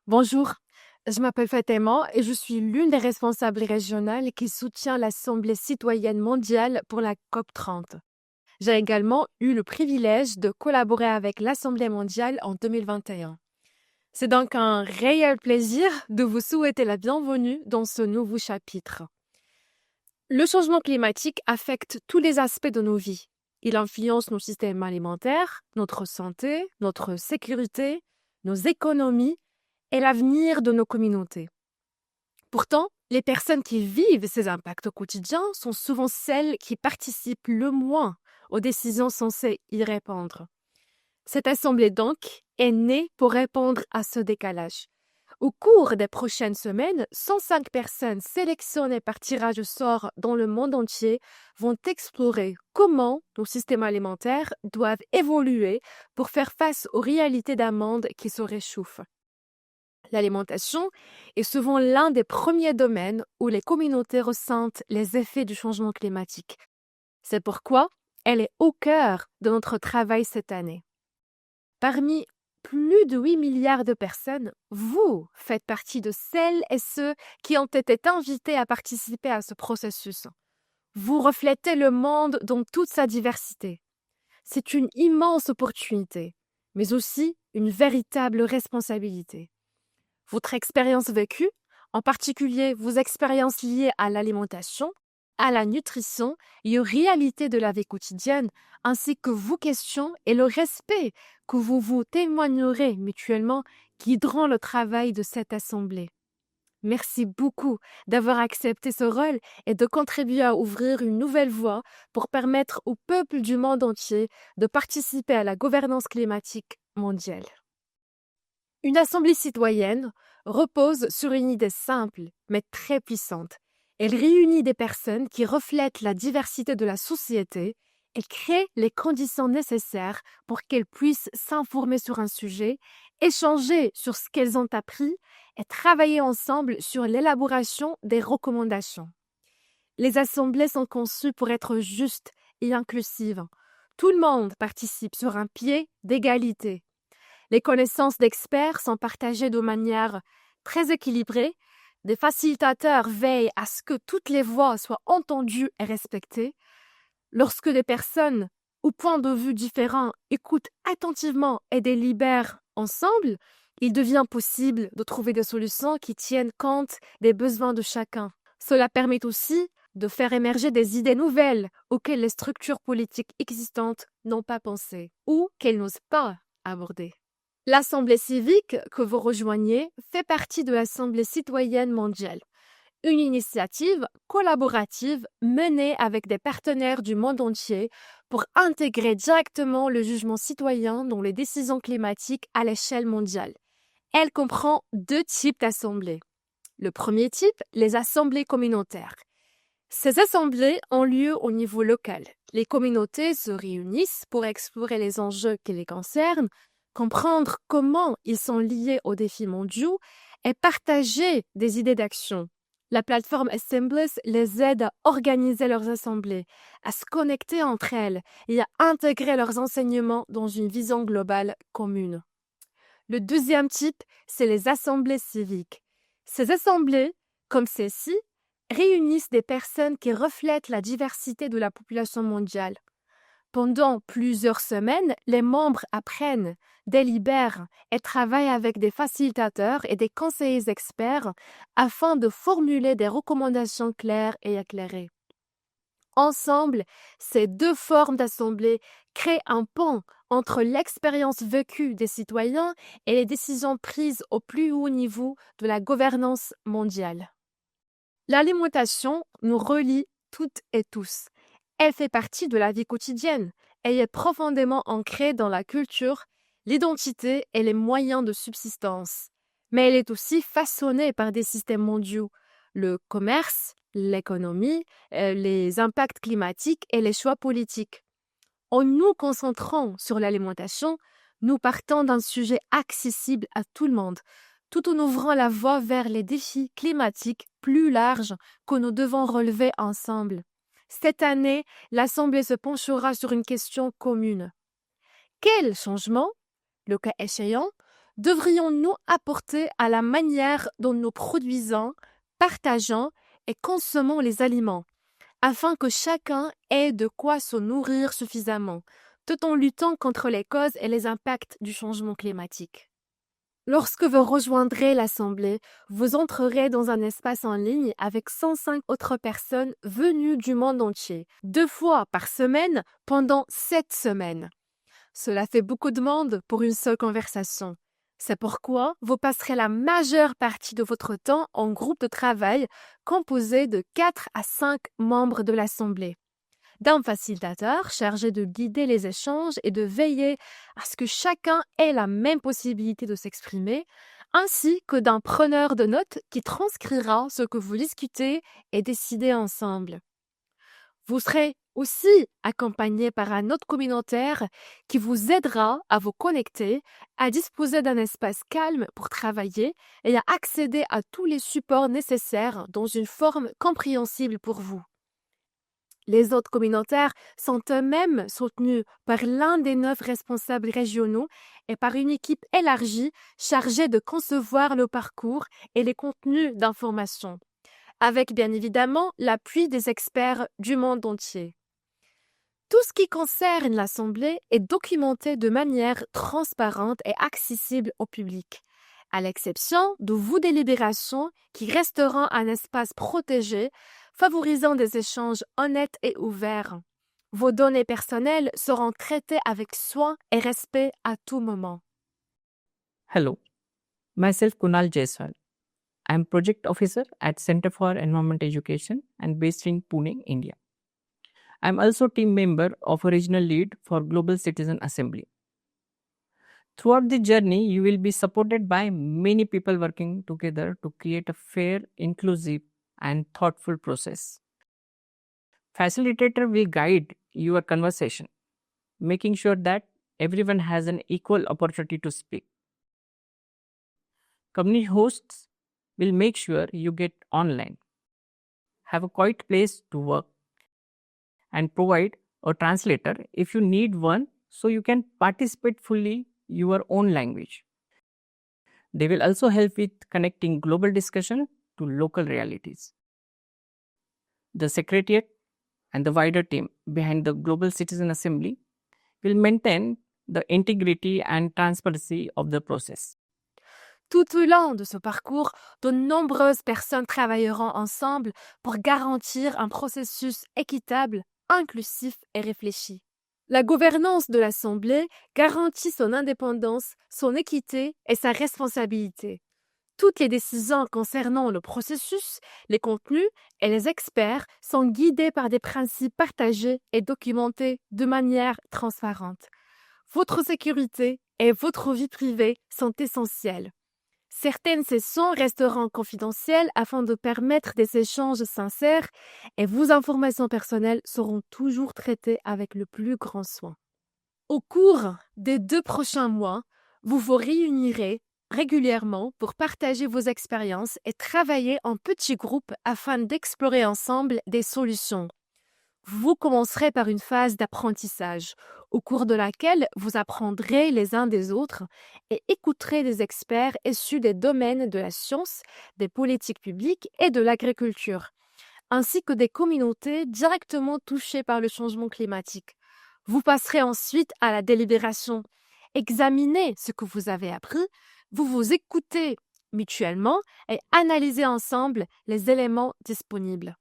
Bonjour, je m'appelle Fatima et je suis l'une des responsables régionales qui soutient l'Assemblée citoyenne mondiale pour la COP30. J'ai également eu le privilège de collaborer avec l'Assemblée mondiale en 2021. C'est donc un réel plaisir de vous souhaiter la bienvenue dans ce nouveau chapitre. Le changement climatique affecte tous les aspects de nos vies. Il influence nos systèmes alimentaires, notre santé, notre sécurité, nos économies et l'avenir de nos communautés. Pourtant, les personnes qui vivent ces impacts au quotidien sont souvent celles qui participent le moins aux décisions censées y répondre. Cette assemblée donc est née pour répondre à ce décalage. Au cours des prochaines semaines, 105 personnes sélectionnées par tirage au sort dans le monde entier vont explorer comment nos systèmes alimentaires doivent évoluer pour faire face aux réalités d'un monde qui se réchauffe. L'alimentation est souvent l'un des premiers domaines où les communautés ressentent les effets du changement climatique. C'est pourquoi elle est au cœur de notre travail cette année. Parmi plus de 8 milliards de personnes, vous faites partie de celles et ceux qui ont été invités à participer à ce processus. Vous reflétez le monde dans toute sa diversité. C'est une immense opportunité, mais aussi une véritable responsabilité. Votre expérience vécue, en particulier vos expériences liées à l'alimentation, à la nutrition et aux réalités de la vie quotidienne, ainsi que vos questions et le respect que vous vous témoignerez mutuellement guideront le travail de cette assemblée. Merci beaucoup d'avoir accepté ce rôle et de contribuer à ouvrir une nouvelle voie pour permettre au peuple du monde entier de participer à la gouvernance climatique mondiale. Une assemblée citoyenne repose sur une idée simple, mais très puissante. Elle réunit des personnes qui reflètent la diversité de la société et crée les conditions nécessaires pour qu'elles puissent s'informer sur un sujet, échanger sur ce qu'elles ont appris et travailler ensemble sur l'élaboration des recommandations. Les assemblées sont conçues pour être justes et inclusives. Tout le monde participe sur un pied d'égalité. Les connaissances d'experts sont partagées de manière très équilibrée. Des facilitateurs veillent à ce que toutes les voix soient entendues et respectées. Lorsque des personnes aux points de vue différents écoutent attentivement et délibèrent ensemble, il devient possible de trouver des solutions qui tiennent compte des besoins de chacun. Cela permet aussi de faire émerger des idées nouvelles auxquelles les structures politiques existantes n'ont pas pensé ou qu'elles n'osent pas aborder. L'Assemblée civique que vous rejoignez fait partie de l'Assemblée citoyenne mondiale, une initiative collaborative menée avec des partenaires du monde entier pour intégrer directement le jugement citoyen dans les décisions climatiques à l'échelle mondiale. Elle comprend deux types d'assemblées. Le premier type, les assemblées communautaires. Ces assemblées ont lieu au niveau local. Les communautés se réunissent pour explorer les enjeux qui les concernent, comprendre comment ils sont liés aux défis mondiaux et partager des idées d'action. La plateforme Assemblies les aide à organiser leurs assemblées, à se connecter entre elles et à intégrer leurs enseignements dans une vision globale commune. Le deuxième type, c'est les assemblées civiques. Ces assemblées, comme celles-ci, réunissent des personnes qui reflètent la diversité de la population mondiale. Pendant plusieurs semaines, les membres apprennent, délibèrent et travaillent avec des facilitateurs et des conseillers experts afin de formuler des recommandations claires et éclairées. Ensemble, ces deux formes d'assemblée créent un pont entre l'expérience vécue des citoyens et les décisions prises au plus haut niveau de la gouvernance mondiale. L'alimentation nous relie toutes et tous. Elle fait partie de la vie quotidienne. Elle est profondément ancrée dans la culture, l'identité et les moyens de subsistance. Mais elle est aussi façonnée par des systèmes mondiaux, le commerce, l'économie, les impacts climatiques et les choix politiques. En nous concentrant sur l'alimentation, nous partons d'un sujet accessible à tout le monde, tout en ouvrant la voie vers les défis climatiques plus larges que nous devons relever ensemble. Cette année, l'Assemblée se penchera sur une question commune. Quel changement, le cas échéant, devrions-nous apporter à la manière dont nous produisons, partageons et consommons les aliments, afin que chacun ait de quoi se nourrir suffisamment, tout en luttant contre les causes et les impacts du changement climatique. Lorsque vous rejoindrez l'Assemblée, vous entrerez dans un espace en ligne avec 105 autres personnes venues du monde entier, 2 fois par semaine pendant 7 semaines. Cela fait beaucoup de monde pour une seule conversation. C'est pourquoi vous passerez la majeure partie de votre temps en groupe de travail composé de 4 à 5 membres de l'Assemblée, d'un facilitateur chargé de guider les échanges et de veiller à ce que chacun ait la même possibilité de s'exprimer, ainsi que d'un preneur de notes qui transcrira ce que vous discutez et décidez ensemble. Vous serez aussi accompagné par un autre communautaire qui vous aidera à vous connecter, à disposer d'un espace calme pour travailler et à accéder à tous les supports nécessaires dans une forme compréhensible pour vous. Les autres communautaires sont eux-mêmes soutenus par l'un des 9 responsables régionaux et par une équipe élargie chargée de concevoir le parcours et les contenus d'information, avec bien évidemment l'appui des experts du monde entier. Tout ce qui concerne l'Assemblée est documenté de manière transparente et accessible au public, à l'exception de vos délibérations qui resteront un espace protégé, favorisant des échanges honnêtes et ouverts. Vos données personnelles seront traitées avec soin et respect à tout moment. Hello, myself Kunal Jaiswal. I am Project Officer at Center for Environment Education and based in Pune, India. I am also team member of a regional lead for Global Citizen Assembly. Throughout the journey, you will be supported by many people working together to create a fair, inclusive, and thoughtful process. Facilitator will guide your conversation, making sure that everyone has an equal opportunity to speak. Community hosts will make sure you get online, have a quiet place to work, and provide a translator if you need one so you can participate fully your own language. They will also help with connecting global discussion to local realities. The Secretariat and the wider team behind the Global Citizen Assembly will maintain the integrity and transparency of the process. Tout au long de ce parcours, de nombreuses personnes travailleront ensemble pour garantir un processus équitable, inclusif et réfléchi. La gouvernance de l'Assemblée garantit son indépendance, son équité et sa responsabilité. Toutes les décisions concernant le processus, les contenus et les experts sont guidées par des principes partagés et documentés de manière transparente. Votre sécurité et votre vie privée sont essentielles. Certaines sessions resteront confidentielles afin de permettre des échanges sincères et vos informations personnelles seront toujours traitées avec le plus grand soin. Au cours des 2 prochains mois, vous vous réunirez régulièrement pour partager vos expériences et travailler en petits groupes afin d'explorer ensemble des solutions. Vous commencerez par une phase d'apprentissage, au cours de laquelle vous apprendrez les uns des autres et écouterez des experts issus des domaines de la science, des politiques publiques et de l'agriculture, ainsi que des communautés directement touchées par le changement climatique. Vous passerez ensuite à la délibération. Examinez ce que vous avez appris, vous vous écoutez mutuellement et analysez ensemble les éléments disponibles.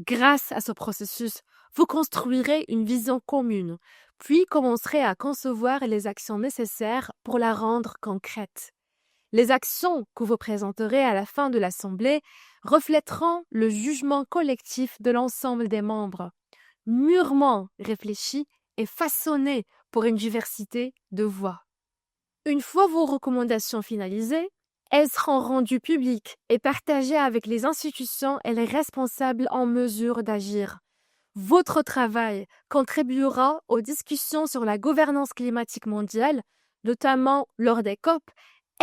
Grâce à ce processus, vous construirez une vision commune, puis commencerez à concevoir les actions nécessaires pour la rendre concrète. Les actions que vous présenterez à la fin de l'Assemblée reflèteront le jugement collectif de l'ensemble des membres, mûrement réfléchi et façonné pour une diversité de voix. Une fois vos recommandations finalisées, elles seront rendues publiques et partagées avec les institutions et les responsables en mesure d'agir. Votre travail contribuera aux discussions sur la gouvernance climatique mondiale, notamment lors des COP,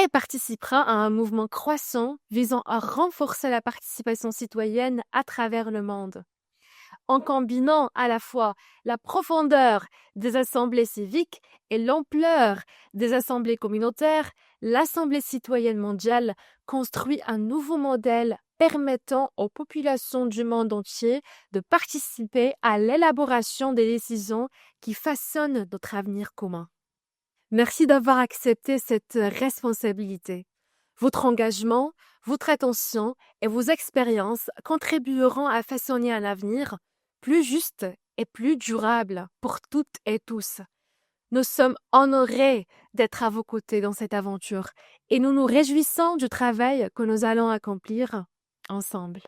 et participera à un mouvement croissant visant à renforcer la participation citoyenne à travers le monde. en combinant à la fois la profondeur des assemblées civiques et l'ampleur des assemblées communautaires, l'Assemblée citoyenne mondiale construit un nouveau modèle permettant aux populations du monde entier de participer à l'élaboration des décisions qui façonnent notre avenir commun. Merci d'avoir accepté cette responsabilité. Votre engagement, votre attention et vos expériences contribueront à façonner un avenir plus juste et plus durable pour toutes et tous. Nous sommes honorés d'être à vos côtés dans cette aventure et nous nous réjouissons du travail que nous allons accomplir ensemble.